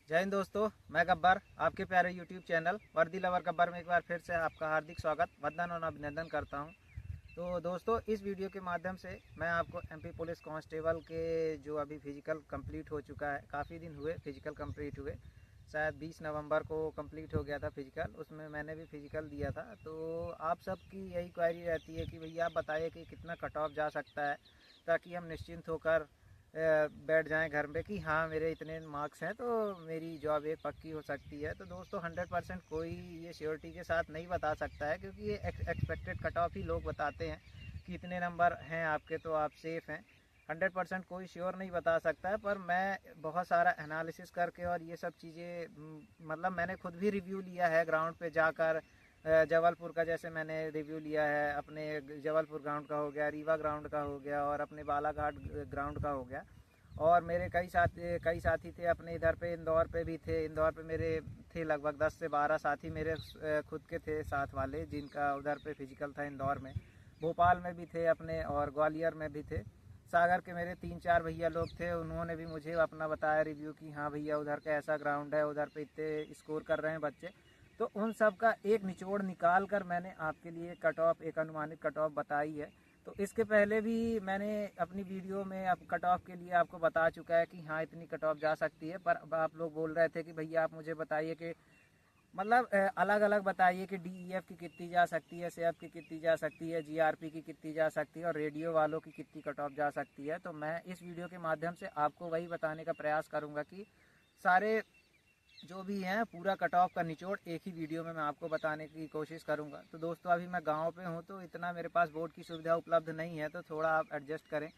जय हिंद दोस्तों, मैं गब्बर आपके प्यारे यूट्यूब चैनल वर्दी लवर गब्बर में एक बार फिर से आपका हार्दिक स्वागत, वंदन और अभिनंदन करता हूं। तो दोस्तों, इस वीडियो के माध्यम से मैं आपको एमपी पुलिस कांस्टेबल के जो अभी फिजिकल कंप्लीट हो चुका है, काफ़ी दिन हुए फिजिकल कंप्लीट हुए, शायद 20 नवंबर को कंप्लीट हो गया था फिजिकल। उसमें मैंने भी फिजिकल दिया था। तो आप सबकी यही क्वेरी रहती है कि भैया आप बताइए कि कितना कट ऑफ जा सकता है, ताकि हम निश्चिंत होकर बैठ जाएं घर में कि हाँ मेरे इतने मार्क्स हैं तो मेरी जॉब एक पक्की हो सकती है। तो दोस्तों 100% कोई ये श्योरिटी के साथ नहीं बता सकता है, क्योंकि ये एक्सपेक्टेड कट ऑफ ही लोग बताते हैं कि इतने नंबर हैं आपके तो आप सेफ़ हैं। 100% कोई श्योर नहीं बता सकता है, पर मैं बहुत सारा एनालिसिस करके और ये सब चीज़ें मतलब मैंने खुद भी रिव्यू लिया है ग्राउंड पे जाकर। जबलपुर का जैसे मैंने रिव्यू लिया है, अपने जबलपुर ग्राउंड का हो गया, रीवा ग्राउंड का हो गया और अपने बालाघाट ग्राउंड का हो गया। और मेरे कई साथी थे अपने इधर पे, इंदौर पे भी थे। इंदौर पे मेरे थे लगभग 10 से 12 साथी मेरे खुद के थे साथ वाले, जिनका उधर पे फिजिकल था इंदौर में। भोपाल में भी थे अपने और ग्वालियर में भी थे। सागर के मेरे 3-4 भैया लोग थे, उन्होंने भी मुझे अपना बताया रिव्यू कि हाँ भैया उधर का ऐसा ग्राउंड है, उधर पे इतने स्कोर कर रहे हैं बच्चे। तो उन सब का एक निचोड़ निकाल कर मैंने आपके लिए कट ऑफ, एक अनुमानित कट ऑफ बताई है। तो इसके पहले भी मैंने अपनी वीडियो में अब कट ऑफ के लिए आपको बता चुका है कि हाँ इतनी कट ऑफ जा सकती है। पर अब आप लोग बोल रहे थे कि भैया आप मुझे बताइए कि मतलब अलग अलग बताइए कि डीईएफ की कितनी जा सकती है, सीएफ की कितनी जा सकती है, जीआरपी की कितनी जा सकती है और रेडियो वालों की कितनी कट ऑफ जा सकती है। तो मैं इस वीडियो के माध्यम से आपको वही बताने का प्रयास करूँगा कि सारे जो भी हैं पूरा कट ऑफ का निचोड़ एक ही वीडियो में मैं आपको बताने की कोशिश करूंगा। तो दोस्तों अभी मैं गांव पे हूं, तो इतना मेरे पास बोर्ड की सुविधा उपलब्ध नहीं है, तो थोड़ा आप एडजस्ट करें,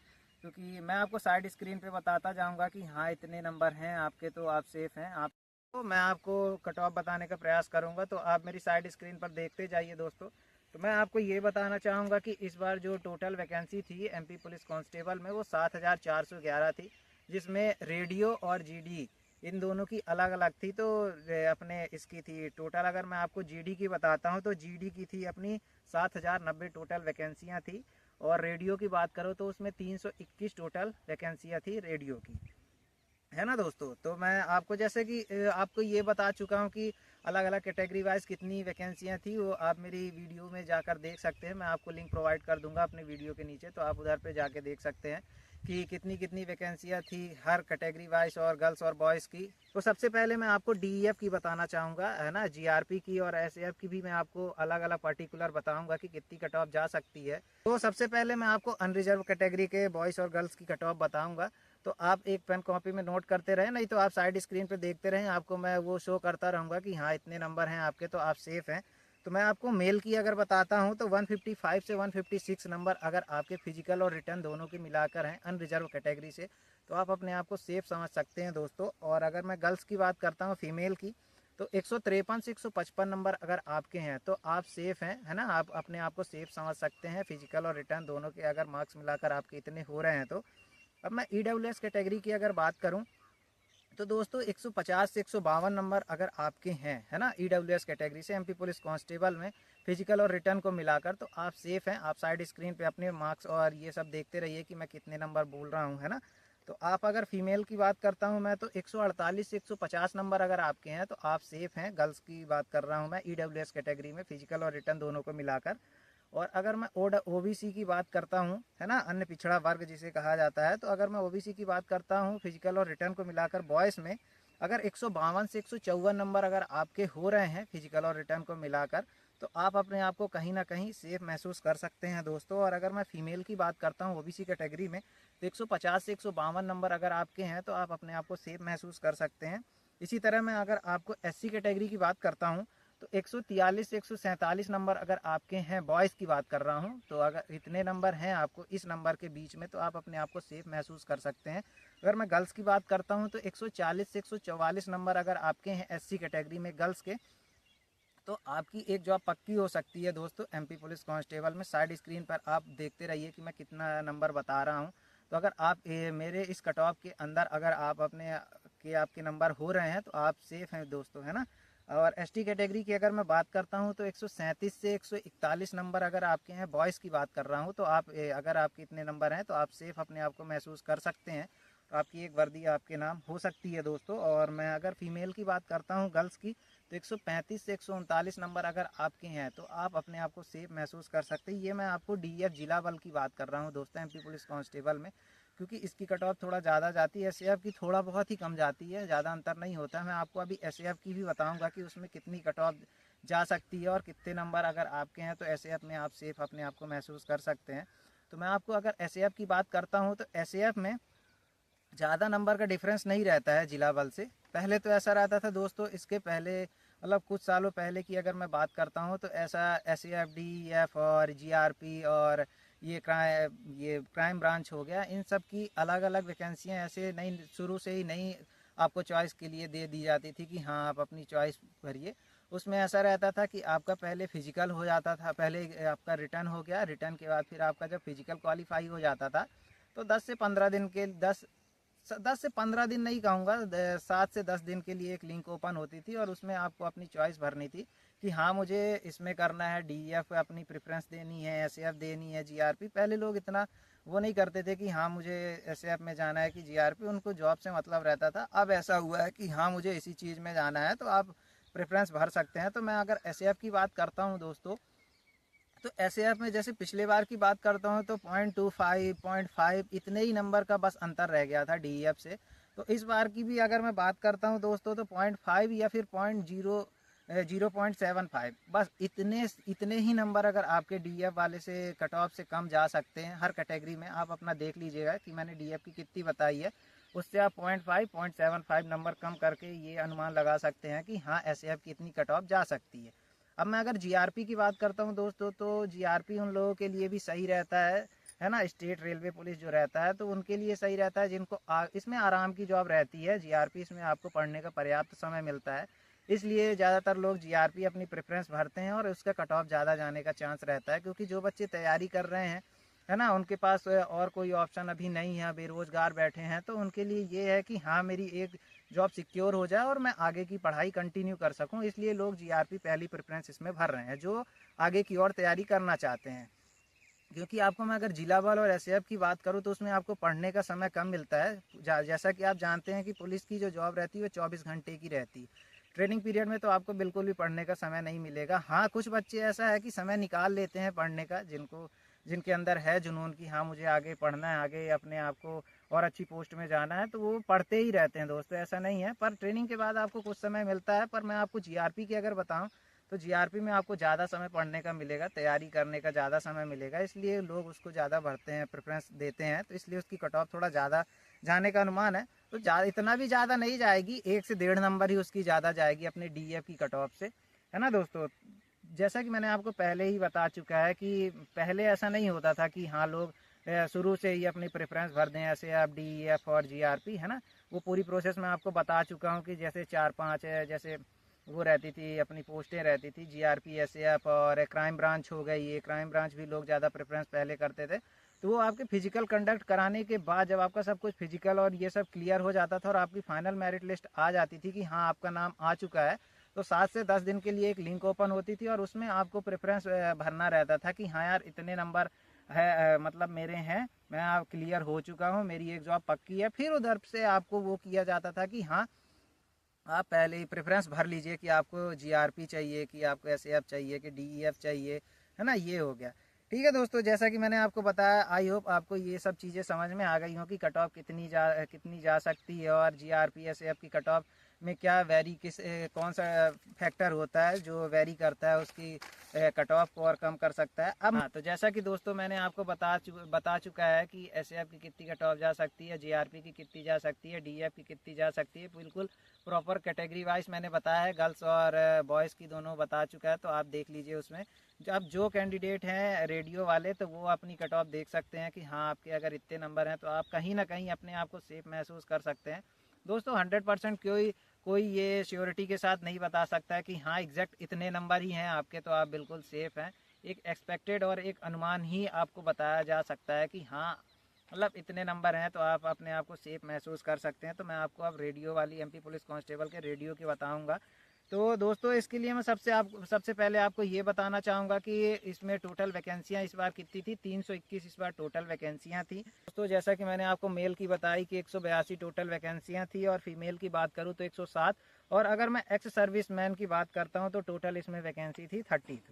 क्योंकि मैं आपको साइड स्क्रीन पे बताता जाऊंगा कि हाँ इतने नंबर हैं आपके तो आप सेफ़ हैं। आप तो मैं आपको कट ऑफ बताने का प्रयास करूँगा, तो आप मेरी साइड स्क्रीन पर देखते जाइए दोस्तों। तो मैं आपको ये बताना चाहूँगा कि इस बार जो टोटल वैकेंसी थी एमपी पुलिस कांस्टेबल में वो 7411 थी, जिसमें रेडियो और जीडी इन दोनों की अलग अलग थी। तो अपने इसकी थी टोटल, अगर मैं आपको जीडी की बताता हूँ तो जीडी की थी अपनी 7090 टोटल वैकेंसियाँ थी। और रेडियो की बात करो तो उसमें 321 टोटल वैकेंसियाँ थी रेडियो की, है ना दोस्तों। तो मैं आपको जैसे कि आपको ये बता चुका हूँ कि अलग अलग कैटेगरी वाइज कितनी वैकेंसियाँ थी, वो आप मेरी वीडियो में जाकर देख सकते हैं। मैं आपको लिंक प्रोवाइड कर दूंगा अपने वीडियो के नीचे, तो आप उधर पे जाके देख सकते हैं कि कितनी कितनी वैकेंसियाँ थी हर कैटेगरी वाइज और गर्ल्स और बॉयज़ की। तो सबसे पहले मैं आपको डीईएफ की बताना चाहूँगा, है ना, जीआरपी की और एसएएफ की भी मैं आपको अलग अलग पर्टिकुलर बताऊँगा कि कितनी कट ऑफ जा सकती है। तो सबसे पहले मैं आपको अनरिजर्व कैटेगरी के बॉयज़ और गर्ल्स की कट ऑफ बताऊँगा। तो आप एक पेन कॉपी में नोट करते रहें, नहीं तो आप साइड स्क्रीन पे देखते रहें, आपको मैं वो शो करता रहूँगा कि हाँ इतने नंबर हैं आपके तो आप सेफ़ हैं। तो मैं आपको मेल की अगर बताता हूँ तो 155 से 156 नंबर अगर आपके फिजिकल और रिटर्न दोनों के मिलाकर हैं अनरिजर्व कैटेगरी से, तो आप अपने आप को सेफ समझ सकते हैं दोस्तों। और अगर मैं गर्ल्स की बात करता हूँ, फीमेल की, तो 153 से 155 नंबर अगर आपके हैं तो आप सेफ़ हैं, है ना, आप अपने आप को सेफ समझ सकते हैं। फिजिकल और रिटर्न दोनों के अगर मार्क्स मिलाकर आपके इतने हो रहे हैं तो। अब मैं ईडब्ल्यूएस कैटेगरी की अगर बात करूं तो दोस्तों 150 से 152 नंबर अगर आपके हैं, है ना, ईडब्ल्यूएस कैटेगरी से एमपी पुलिस कांस्टेबल में फिजिकल और रिटर्न को मिलाकर, तो आप सेफ हैं। आप साइड स्क्रीन पे अपने मार्क्स और ये सब देखते रहिए कि मैं कितने नंबर बोल रहा हूँ, है ना। तो आप अगर फीमेल की बात करता हूँ मैं, तो 148 से 150 नंबर अगर आपके हैं तो आप सेफ हैं। गर्ल्स की बात कर रहा हूँ मैं ईडब्ल्यूएस कैटेगरी में फिजिकल और रिटर्न दोनों को मिलाकर। और अगर मैं ओबीसी की बात करता हूँ, है ना, अन्य पिछड़ा वर्ग जिसे कहा जाता है, तो अगर मैं ओबीसी की बात करता हूँ फिजिकल और रिटर्न को मिलाकर बॉयज़ में, अगर 152 से 154 नंबर अगर आपके हो रहे हैं फिजिकल और रिटर्न को मिलाकर, तो आप अपने आप को कहीं ना कहीं सेफ महसूस कर सकते हैं दोस्तों। और अगर मैं फीमेल की बात करता हूँ ओबीसी कैटेगरी में, तो 150 से 152 नंबर अगर आपके हैं तो आप अपने आप को सेफ महसूस कर सकते हैं। इसी तरह मैं अगर आपको एससी कैटेगरी की बात करता हूँ, तो 143 से 147 नंबर अगर आपके हैं, बॉयज़ की बात कर रहा हूं, तो अगर इतने नंबर हैं आपको इस नंबर के बीच में, तो आप अपने आप को सेफ महसूस कर सकते हैं। अगर मैं गर्ल्स की बात करता हूं तो 140 से 144 नंबर अगर आपके हैं एससी कैटेगरी में गर्ल्स के, तो आपकी एक जॉब पक्की हो सकती है दोस्तों एमपी पुलिस कांस्टेबल में। साइड स्क्रीन पर आप देखते रहिए कि मैं कितना नंबर बता रहा हूँ। तो अगर आप मेरे इस कट ऑफ के अंदर अगर आप अपने के आपके नंबर हो रहे हैं तो आप सेफ हैं दोस्तों, है ना। और एसटी कैटेगरी की अगर मैं बात करता हूं तो 137 से 141 नंबर अगर आपके हैं, बॉयज़ की बात कर रहा हूं, तो आप अगर आपके इतने नंबर हैं तो आप सेफ अपने आप को महसूस कर सकते हैं। तो आपकी एक वर्दी आपके नाम हो सकती है दोस्तों। और मैं अगर फीमेल की बात करता हूँ, गर्ल्स की, तो 135 से 139 नंबर अगर आपके हैं तो आप अपने आप को सेफ महसूस कर सकते हैं। ये मैं आपको डीएफ जिला बल की बात कर रहा हूँ दोस्तों, एमपी पुलिस कांस्टेबल में, क्योंकि इसकी कट ऑफ थोड़ा ज़्यादा जाती है, एसएएफ की थोड़ा बहुत ही कम जाती है, ज़्यादा अंतर नहीं होता है। मैं आपको अभी एसएएफ की भी बताऊँगा कि उसमें कितनी कट ऑफ जा सकती है और कितने नंबर अगर आपके हैं तो एसएएफ में आप सेफ अपने आप को महसूस कर सकते हैं। तो मैं आपको अगर एसएएफ की बात करता हूँ तो एसएएफ में ज़्यादा नंबर का डिफरेंस नहीं रहता है जिला बल से। पहले तो ऐसा रहता था दोस्तों, इसके पहले मतलब कुछ सालों पहले की अगर मैं बात करता हूँ तो ऐसा एसएएफ, डीईएफ और जीआरपी और ये क्राइम ब्रांच हो गया, इन सब की अलग अलग वैकेंसियाँ ऐसे नई शुरू से ही नई आपको चॉइस के लिए दे दी जाती थी कि हाँ आप अपनी चॉइस भरिए। उसमें ऐसा रहता था कि आपका पहले फिजिकल हो जाता था, पहले आपका रिटर्न हो गया, रिटर्न के बाद फिर आपका जब फिजिकल क्वालिफाई हो जाता था तो 10 से 15 दिन नहीं कहूँगा, 7 से 10 दिन के लिए एक लिंक ओपन होती थी और उसमें आपको अपनी चॉइस भरनी थी कि हाँ मुझे इसमें करना है, डीईएफ अपनी प्रेफरेंस देनी है, एसएएफ देनी है, जीआरपी। पहले लोग इतना वो नहीं करते थे कि हाँ मुझे एसएएफ में जाना है कि जीआरपी, उनको जॉब से मतलब रहता था। अब ऐसा हुआ है कि हाँ मुझे इसी चीज़ में जाना है तो आप प्रेफरेंस भर सकते हैं। तो मैं अगर एसएएफ की बात करता हूँ दोस्तों, तो एसएएफ में जैसे पिछले बार की बात करता हूँ तो 0.25 0.5 इतने ही नंबर का बस अंतर रह गया था डीईएफ से। तो इस बार की भी अगर मैं बात करता हूँ दोस्तों तो 0.5 या फिर 0.75 बस इतने इतने ही नंबर अगर आपके डीईएफ वाले से कट ऑफ से कम जा सकते हैं हर कैटेगरी में। आप अपना देख लीजिएगा कि मैंने डीईएफ की कितनी बताई है, उससे आप 0.5 0.75 नंबर कम करके ये अनुमान लगा सकते हैं कि हाँ एसएएफ की इतनी कट ऑफ जा सकती है। अब मैं अगर जीआरपी की बात करता हूँ दोस्तों, तो जीआरपी उन लोगों के लिए भी सही रहता है ना, स्टेट रेलवे पुलिस जो रहता है तो उनके लिए सही रहता है जिनको इसमें आराम की जॉब रहती है। जीआरपी इसमें आपको पढ़ने का पर्याप्त समय मिलता है, इसलिए ज़्यादातर लोग जीआरपी अपनी प्रेफरेंस भरते हैं और उसका कट ऑफ ज़्यादा जाने का चांस रहता है। क्योंकि जो बच्चे तैयारी कर रहे हैं है ना, उनके पास और कोई ऑप्शन अभी नहीं है, बेरोज़गार बैठे हैं, तो उनके लिए ये है कि हाँ मेरी एक जॉब सिक्योर हो जाए और मैं आगे की पढ़ाई कंटिन्यू कर सकूं, इसलिए लोग जीआरपी पहली प्रेफरेंस इसमें भर रहे हैं जो आगे की ओर तैयारी करना चाहते हैं। क्योंकि आपको मैं अगर जिला बल और एसएएफ की बात करूं तो उसमें आपको पढ़ने का समय कम मिलता है। जैसा कि आप जानते हैं कि पुलिस की जो जॉब रहती है वो 24 घंटे की रहती है। ट्रेनिंग पीरियड में तो आपको बिल्कुल भी पढ़ने का समय नहीं मिलेगा। हाँ कुछ बच्चे ऐसा है कि समय निकाल लेते हैं पढ़ने का, जिनके अंदर है जुनून कि हाँ मुझे आगे पढ़ना है, आगे अपने आप को और अच्छी पोस्ट में जाना है, तो वो पढ़ते ही रहते हैं दोस्तों, ऐसा नहीं है। पर ट्रेनिंग के बाद आपको कुछ समय मिलता है। पर मैं आपको जीआरपी की अगर बताऊं तो जीआरपी में आपको ज़्यादा समय पढ़ने का मिलेगा, तैयारी करने का ज़्यादा समय मिलेगा, इसलिए लोग उसको ज़्यादा भरते हैं, प्रेफरेंस देते हैं, तो इसलिए उसकी कट ऑफ थोड़ा ज़्यादा जाने का अनुमान है। तो इतना भी ज़्यादा नहीं जाएगी, 1 से 1.5 नंबर ही उसकी ज़्यादा जाएगी अपने डीएफ की कट ऑफ से, है ना दोस्तों। जैसा कि मैंने आपको पहले ही बता चुका है कि पहले ऐसा नहीं होता था कि हाँ लोग शुरू से ही अपनी प्रेफरेंस भर दें, ऐसे आप डीईएफ और जीआरपी, है ना, वो पूरी प्रोसेस मैं आपको बता चुका हूँ कि जैसे 4-5 है, जैसे वो रहती थी अपनी पोस्टें रहती थी, जीआरपी, एसएएफ और क्राइम ब्रांच हो गई। ये क्राइम ब्रांच भी लोग ज़्यादा प्रेफरेंस पहले करते थे। तो वो आपके फिजिकल कंडक्ट कराने के बाद जब आपका सब कुछ फिजिकल और ये सब क्लियर हो जाता था और आपकी फाइनल मेरिट लिस्ट आ जाती थी कि हाँ आपका नाम आ चुका है, तो 7 से 10 दिन के लिए एक लिंक ओपन होती थी और उसमें आपको प्रेफरेंस भरना रहता था कि हाँ यार इतने नंबर है, मतलब मेरे हैं, मैं आप क्लियर हो चुका हूँ, मेरी एक जॉब पक्की है। फिर उधर से आपको वो किया जाता था कि हाँ आप पहले ही प्रेफरेंस भर लीजिए कि आपको जीआरपी चाहिए, कि आपको एसएएफ चाहिए, कि डीईएफ चाहिए, है ना, ये हो गया। ठीक है दोस्तों, जैसा कि मैंने आपको बताया, आई होप आपको ये सब चीज़ें समझ में आ गई हो कि कट ऑफ कितनी जा सकती है और जीआरपी एसएएफ की कट ऑफ में क्या कौन सा फैक्टर होता है जो वेरी करता है उसकी कट ऑफ को और कम कर सकता है। अब हाँ, तो जैसा कि दोस्तों मैंने आपको बता चुका है कि एसएएफ की कितनी कट ऑफ जा सकती है, जीआरपी की कितनी जा सकती है, डीएफ की कितनी जा सकती है, बिल्कुल प्रॉपर कैटेगरी वाइज मैंने बताया है, गर्ल्स और बॉयज़ की दोनों बता चुका है। तो आप देख लीजिए उसमें जो कैंडिडेट हैं रेडियो वाले, तो वो अपनी कट ऑफ देख सकते हैं कि हाँ आपके अगर इतने नंबर हैं तो आप कहीं ना कहीं अपने आप को सेफ महसूस कर सकते हैं दोस्तों। 100% कोई ये श्योरिटी के साथ नहीं बता सकता है कि हाँ एग्जैक्ट इतने नंबर ही हैं आपके तो आप बिल्कुल सेफ हैं। एक एक्सपेक्टेड और एक अनुमान ही आपको बताया जा सकता है कि हाँ मतलब इतने नंबर हैं तो आप अपने आप को सेफ महसूस कर सकते हैं। तो मैं आपको अब रेडियो वाली एमपी पुलिस कांस्टेबल के रेडियो की बताऊंगा तो दोस्तों इसके लिए मैं सबसे पहले आपको ये बताना चाहूँगा कि इसमें टोटल वैकेंसियाँ इस बार कितनी थी। 321 इस बार टोटल वैकेंसियाँ थी दोस्तों। जैसा कि मैंने आपको मेल की बताई कि 182 टोटल वैकेंसियाँ थी, और फीमेल की बात करूँ तो 107, और अगर मैं एक्स सर्विस मैन की बात करता हूँ तो टोटल इसमें वैकेंसी थी 32।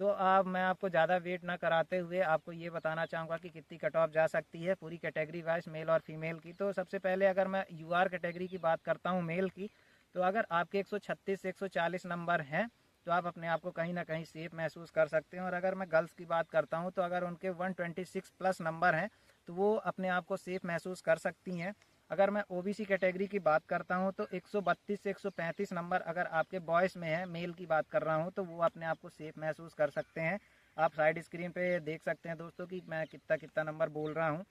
तो अब मैं आपको ज़्यादा वेट ना कराते हुए आपको ये बताना चाहूँगा कि कितनी कट ऑफ जा सकती है पूरी कैटेगरी वाइज, मेल और फीमेल की। तो सबसे पहले अगर मैं यूआर कैटेगरी की बात करता हूँ मेल की, तो अगर आपके 136 से 140 नंबर हैं तो आप अपने आप को कहीं ना कहीं सेफ महसूस कर सकते हैं। और अगर मैं गर्ल्स की बात करता हूं तो अगर उनके 126 प्लस नंबर हैं तो वो अपने आप को सेफ महसूस कर सकती हैं। अगर मैं ओबीसी कैटेगरी की बात करता हूं तो 132 से 135 नंबर अगर आपके बॉयज़ में है, मेल की बात कर रहा हूं, तो वो अपने आप को सेफ महसूस कर सकते हैं। आप साइड स्क्रीन पे देख सकते हैं दोस्तों कि मैं कितना कितना नंबर बोल रहा हूँ।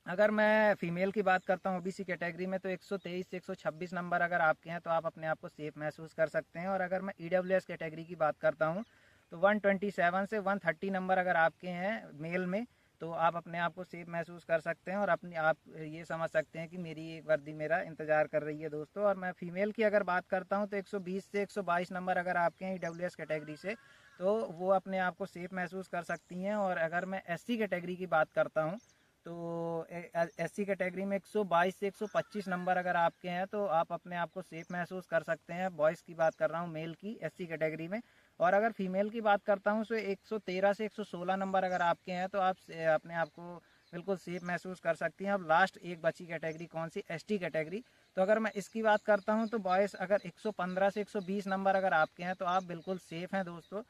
अगर मैं फीमेल की बात करता हूँ ओबीसी कैटेगरी में तो 123 से 126 नंबर अगर आपके हैं तो आप अपने आप को सेफ महसूस कर सकते हैं। और अगर मैं ईडब्ल्यूएस कैटेगरी की बात करता हूँ तो 127 से 130 नंबर अगर आपके हैं मेल में तो आप अपने आप को सेफ महसूस कर सकते हैं, और अपने आप ये समझ सकते हैं कि मेरी एक वर्दी मेरा इंतज़ार कर रही है दोस्तों। और मैं फीमेल की अगर बात करता हूँ तो 120 से 122 नंबर अगर आपके हैं ईडब्ल्यूएस कैटेगरी से तो वो अपने आप को सेफ महसूस कर सकती हैं। और अगर मैं एससी कैटेगरी की बात करता हूँ तो एससी कैटेगरी में 122 से 125 नंबर अगर आपके हैं तो आप अपने आप को सेफ महसूस कर सकते हैं। बॉयज़ की बात कर रहा हूँ मेल की एससी कैटेगरी में। और अगर फीमेल की बात करता हूँ तो 113 से 116 नंबर अगर आपके हैं तो आप अपने आप को बिल्कुल सेफ महसूस कर सकती हैं। अब लास्ट एक बची कैटेगरी कौन सी, एसटी कैटेगरी। तो अगर मैं इसकी बात करता हूँ तो बॉयज़ अगर 115 से 120 नंबर अगर आपके हैं तो आप बिल्कुल सेफ़ हैं दोस्तों।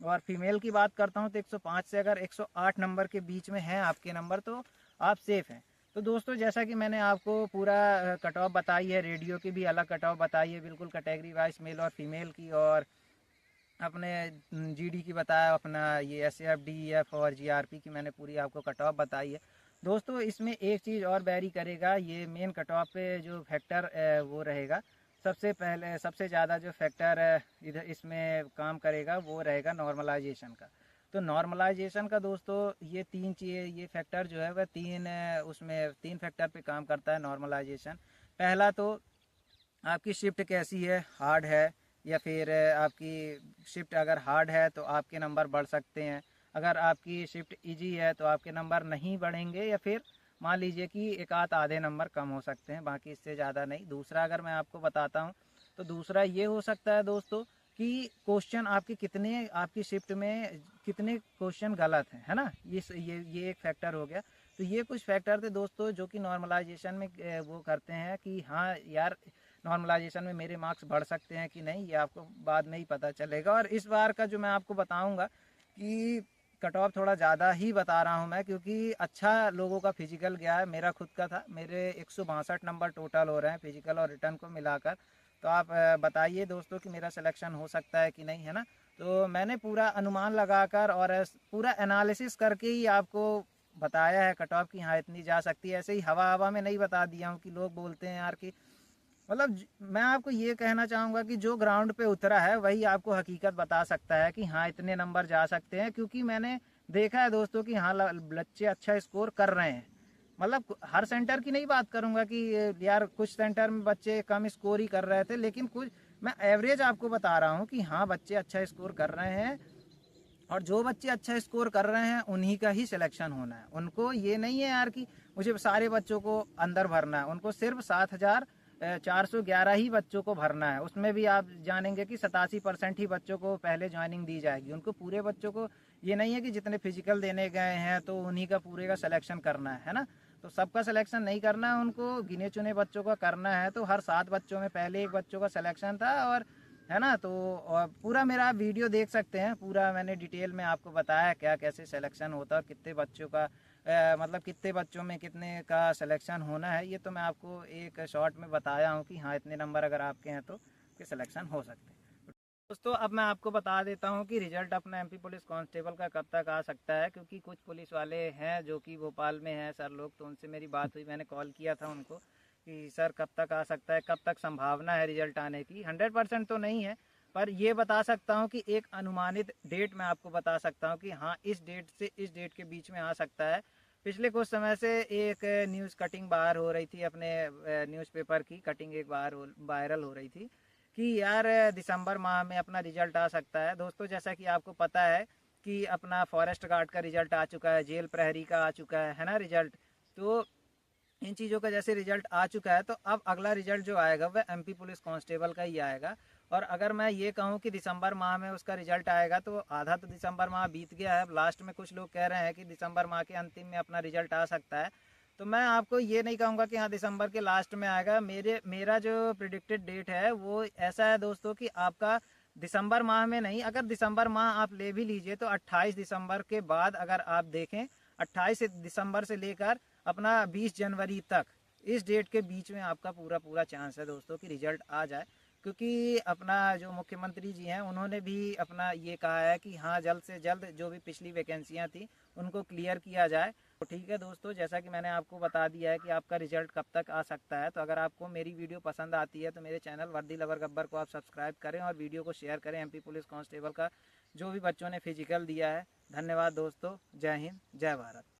और फीमेल की बात करता हूँ तो 105 से अगर 108 नंबर के बीच में हैं आपके नंबर तो आप सेफ़ हैं। तो दोस्तों जैसा कि मैंने आपको पूरा कट ऑफ बताई है, रेडियो की भी अलग कट ऑफ बताई है बिल्कुल कैटेगरी वाइज मेल और फीमेल की, और अपने जीडी की बताया, अपना ये एसएफ डीईएफ और जीआरपी की मैंने पूरी आपको कट ऑफ बताई है दोस्तों। इसमें एक चीज़ और वेरी करेगा, ये मेन कट ऑफ पे जो फैक्टर वो रहेगा सबसे पहले, सबसे ज़्यादा जो फैक्टर इधर इसमें काम करेगा वो रहेगा नॉर्मलाइजेशन का। तो नॉर्मलाइजेशन का दोस्तों ये तीन चीज़, ये फैक्टर जो है वह उसमें तीन फैक्टर पे काम करता है नॉर्मलाइजेशन। पहला तो आपकी शिफ्ट कैसी है, हार्ड है या फिर आपकी शिफ्ट अगर हार्ड है तो आपके नंबर बढ़ सकते हैं। अगर आपकी शिफ्ट इजी है तो आपके नंबर नहीं बढ़ेंगे, या फिर मान लीजिए कि एक आधे नंबर कम हो सकते हैं, बाकी इससे ज़्यादा नहीं। दूसरा अगर मैं आपको बताता हूँ तो दूसरा ये हो सकता है दोस्तों कि क्वेश्चन आपके कितने, आपकी शिफ्ट में कितने क्वेश्चन गलत हैं, है ना। ये एक फैक्टर हो गया। तो ये कुछ फैक्टर थे दोस्तों जो कि नॉर्मलाइजेशन में वो करते हैं कि हाँ यार नॉर्मलाइजेशन में मेरे मार्क्स बढ़ सकते हैं कि नहीं, ये आपको बाद में ही पता चलेगा। और इस बार का जो मैं आपको बताऊंगा कि कट ऑफ थोड़ा ज़्यादा ही बता रहा हूं मैं, क्योंकि अच्छा लोगों का फिजिकल गया है, मेरा खुद का था, मेरे 162 नंबर टोटल हो रहे हैं फिजिकल और रिटर्न को मिलाकर। तो आप बताइए दोस्तों कि मेरा सिलेक्शन हो सकता है कि नहीं, है ना। तो मैंने पूरा अनुमान लगाकर और पूरा एनालिसिस करके ही आपको बताया है कट ऑफ की हाँ इतनी जा सकती है। ऐसे ही हवा हवा में नहीं बता दिया हूँ कि लोग बोलते हैं यार कि मतलब मैं आपको ये कहना चाहूँगा कि जो ग्राउंड पे उतरा है वही आपको हकीकत बता सकता है कि हाँ इतने नंबर जा सकते हैं। क्योंकि मैंने देखा है दोस्तों कि हाँ बच्चे अच्छा स्कोर कर रहे हैं। मतलब हर सेंटर की नहीं बात करूँगा कि यार कुछ सेंटर में बच्चे कम स्कोर ही कर रहे थे, लेकिन कुछ मैं एवरेज आपको बता रहा हूँ कि हाँ बच्चे अच्छा स्कोर कर रहे हैं। और जो बच्चे अच्छा स्कोर कर रहे हैं उन्हीं का ही सिलेक्शन होना है। उनको ये नहीं है यार कि मुझे सारे बच्चों को अंदर भरना है, उनको सिर्फ 7,411 ही बच्चों को भरना है। उसमें भी आप जानेंगे कि 87% ही बच्चों को पहले ज्वाइनिंग दी जाएगी। उनको पूरे बच्चों को ये नहीं है कि जितने फिजिकल देने गए हैं तो उन्हीं का पूरे का सिलेक्शन करना है ना। तो सबका सिलेक्शन नहीं करना है, उनको गिने चुने बच्चों का करना है। तो हर 7 बच्चों में पहले एक बच्चों का सिलेक्शन था, और है ना। तो और पूरा मेरा वीडियो देख सकते हैं, पूरा मैंने डिटेल में आपको बताया क्या कैसे सिलेक्शन होता है, कितने बच्चों का मतलब कितने बच्चों में कितने का सिलेक्शन होना है। ये तो मैं आपको एक शॉर्ट में बताया हूँ कि हाँ इतने नंबर अगर आपके हैं तो सिलेक्शन हो सकते हैं। दोस्तों अब मैं आपको बता देता हूँ कि रिजल्ट अपना एमपी पुलिस कांस्टेबल का कब तक आ सकता है, क्योंकि कुछ पुलिस वाले हैं जो कि भोपाल में हैं सर लोग, तो उनसे मेरी बात हुई, मैंने कॉल किया था उनको कि सर कब तक आ सकता है, कब तक संभावना है रिजल्ट आने की। 100% तो नहीं है, पर ये बता सकता हूँ कि एक अनुमानित डेट मैं आपको बता सकता हूँ कि हाँ इस डेट से इस डेट के बीच में आ सकता है। पिछले कुछ समय से एक न्यूज़ कटिंग बाहर हो रही थी, अपने न्यूज़पेपर की कटिंग एक बाहर वायरल हो रही थी कि यार दिसंबर माह में अपना रिजल्ट आ सकता है। दोस्तों जैसा कि आपको पता है कि अपना फॉरेस्ट गार्ड का रिजल्ट आ चुका है, जेल प्रहरी का आ चुका है ना रिजल्ट। तो इन चीज़ों का जैसे रिजल्ट आ चुका है, तो अब अगला रिजल्ट जो आएगा वह एमपी पुलिस कांस्टेबल का ही आएगा। और अगर मैं ये कहूँ कि दिसंबर माह में उसका रिजल्ट आएगा, तो आधा तो दिसंबर माह बीत गया है, अब लास्ट में कुछ लोग कह रहे हैं कि दिसंबर माह के अंतिम में अपना रिजल्ट आ सकता है। तो मैं आपको ये नहीं कहूँगा कि हाँ दिसंबर के लास्ट में आएगा। मेरा जो प्रिडिक्टेड डेट है वो ऐसा है दोस्तों कि आपका दिसंबर माह में नहीं, अगर दिसंबर माह आप ले भी लीजिए तो 28 दिसंबर के बाद अगर आप देखें, 28 दिसंबर से लेकर अपना 20 जनवरी तक, इस डेट के बीच में आपका पूरा पूरा चांस है दोस्तों कि रिजल्ट आ जाए। क्योंकि अपना जो मुख्यमंत्री जी हैं उन्होंने भी अपना ये कहा है कि हाँ जल्द से जल्द जो भी पिछली वैकेंसियाँ थी उनको क्लियर किया जाए। तो ठीक है दोस्तों, जैसा कि मैंने आपको बता दिया है कि आपका रिजल्ट कब तक आ सकता है। तो अगर आपको मेरी वीडियो पसंद आती है तो मेरे चैनल वर्दी लवर गब्बर को आप सब्सक्राइब करें और वीडियो को शेयर करें एमपी पुलिस कांस्टेबल का जो भी बच्चों ने फिजिकल दिया है। धन्यवाद दोस्तों, जय हिंद, जय भारत।